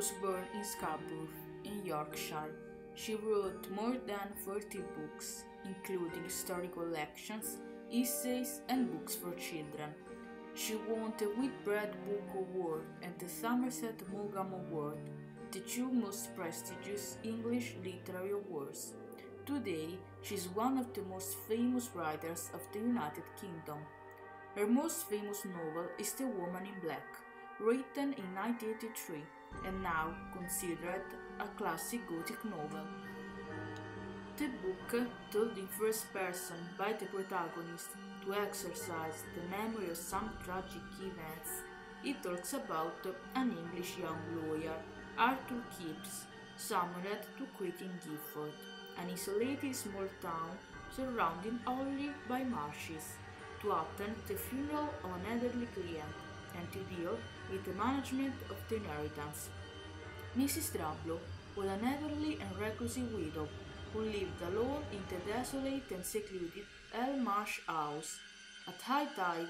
was born in Scarborough, in Yorkshire. She wrote more than 30 books, including story collections, essays, and books for children. She won the Whitbread Book Award and the Somerset Maugham Award, the two most prestigious English literary awards. Today, she is one of the most famous writers of the United Kingdom. Her most famous novel is The Woman in Black, written in 1983 and now considered a classic Gothic novel. The book, told in first person by the protagonist to exorcise the memory of some tragic events, it talks about an English young lawyer, Arthur Kipps, summoned to Cretan Gifford, an isolated small town surrounded only by marshes, to attend the funeral of an elderly client and to deal with the management of the inheritance. Mrs. Drablow was an elderly and reclusive widow who lived alone in the desolate and secluded Elmarsh house. At high tide,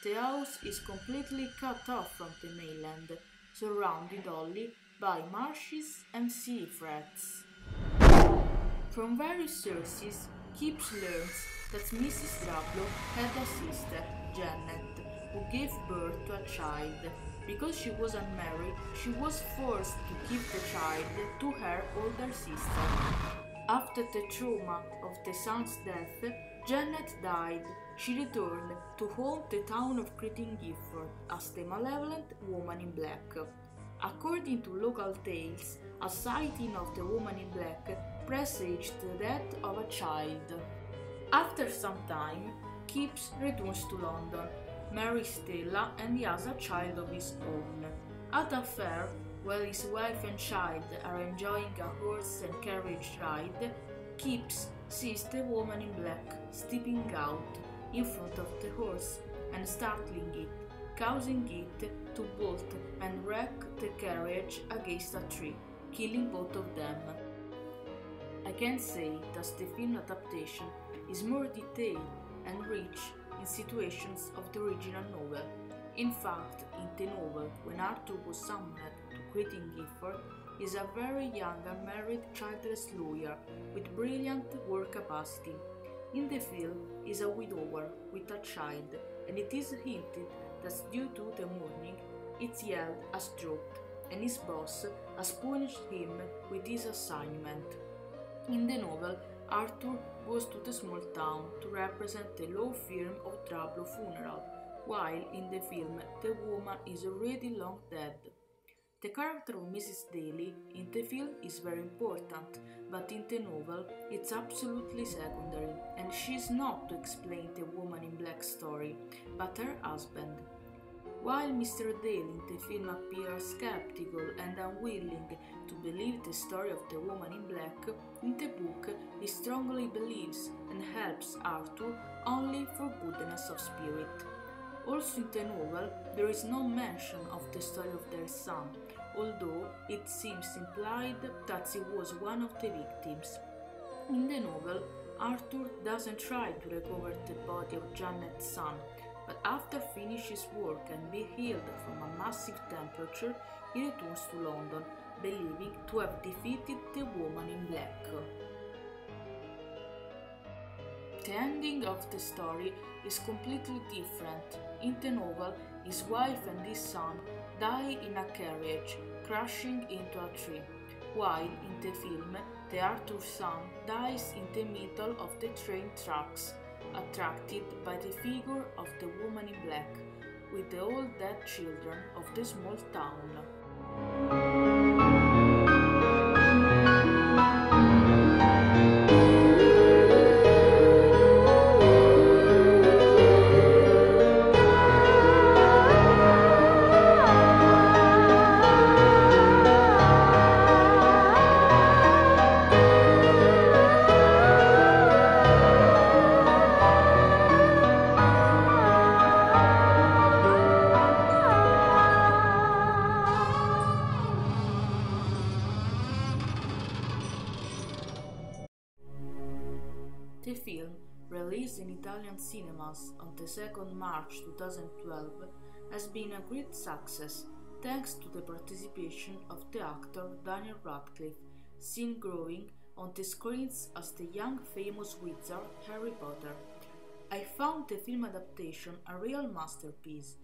the house is completely cut off from the mainland, surrounded only by marshes and sea threats. From various sources, Kipps learns that Mrs. Drablow had a sister, Janet, who gave birth to a child. Because she was unmarried, she was forced to give the child to her older sister. After the trauma of the son's death, Janet died. She returned to haunt the town of Cretan Gifford as the malevolent Woman in Black. According to local tales, a sighting of the Woman in Black presaged the death of a child. After some time, Kipps returns to London, marries Stella, and he has a child of his own. At a fair, while his wife and child are enjoying a horse and carriage ride, Kipps sees the Woman in Black stepping out in front of the horse and startling it, causing it to bolt and wreck the carriage against a tree, killing both of them. I can say that the film adaptation is more detailed and rich in situations of the original novel. In fact, in the novel, when Arthur was summoned to Cretan Gifford, he is a very young unmarried childless lawyer with brilliant work capacity. In the film, he is a widower with a child, and it is hinted that due to the mourning, its health has dropped, and his boss has punished him with his assignment. In the novel, Arthur goes to the small town to represent the law firm of Drablow Funeral, while in the film the woman is already long dead. The character of Mrs. Daly in the film is very important, but in the novel it's absolutely secondary, and she is not to explain the Woman in Black story, but her husband. While Mr. Daly in the film appears skeptical and unwilling to believe the story of the Woman in Black, in the book he strongly believes and helps Arthur only for goodness of spirit. Also in the novel there is no mention of the story of their son, although it seems implied that he was one of the victims. In the novel, Arthur doesn't try to recover the body of Janet's son, but after finishing his work and being healed from a massive temperature, he returns to London, believing to have defeated the Woman in Black. The ending of the story is completely different. In the novel, his wife and his son die in a carriage, crashing into a tree, while in the film, the Arthur's son dies in the middle of the train tracks, attracted by the figure of the Woman in Black, with the all dead children of the small town. The film, released in Italian cinemas on the 2nd March 2012, has been a great success, thanks to the participation of the actor Daniel Radcliffe, seen growing on the screens as the young famous wizard Harry Potter. I found the film adaptation a real masterpiece,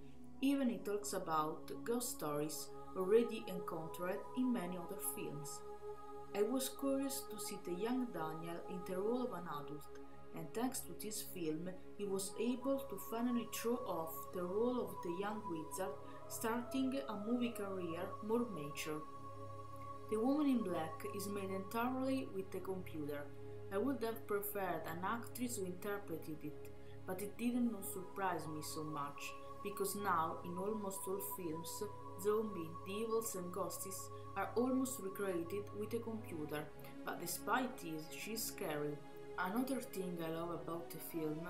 even it talks about ghost stories already encountered in many other films. I was curious to see the young Daniel in the role of an adult, and thanks to this film he was able to finally throw off the role of the young wizard, starting a movie career more mature. The Woman in Black is made entirely with the computer. I would have preferred an actress who interpreted it, but it didn't surprise me so much, because now in almost all films, zombies, devils and ghosts are almost recreated with a computer, but despite this, she's scary. Another thing I love about the film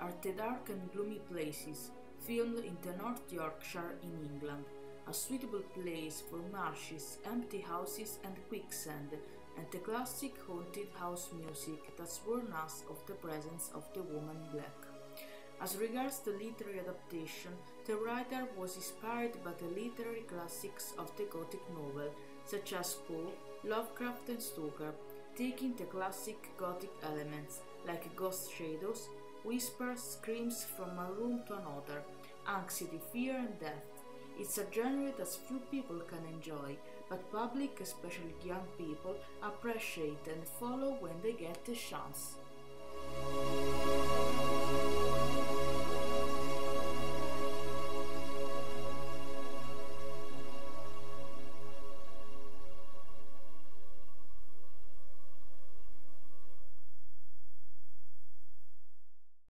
are the dark and gloomy places, filmed in the North Yorkshire in England, a suitable place for marshes, empty houses and quicksand, and the classic haunted house music that warns us of the presence of the Woman in Black. As regards the literary adaptation, the writer was inspired by the literary classics of the Gothic novel, such as Poe, Lovecraft and Stoker, taking the classic Gothic elements, like ghost shadows, whispers, screams from a room to another, anxiety, fear and death. It's a genre that few people can enjoy, but public, especially young people, appreciate and follow when they get the chance.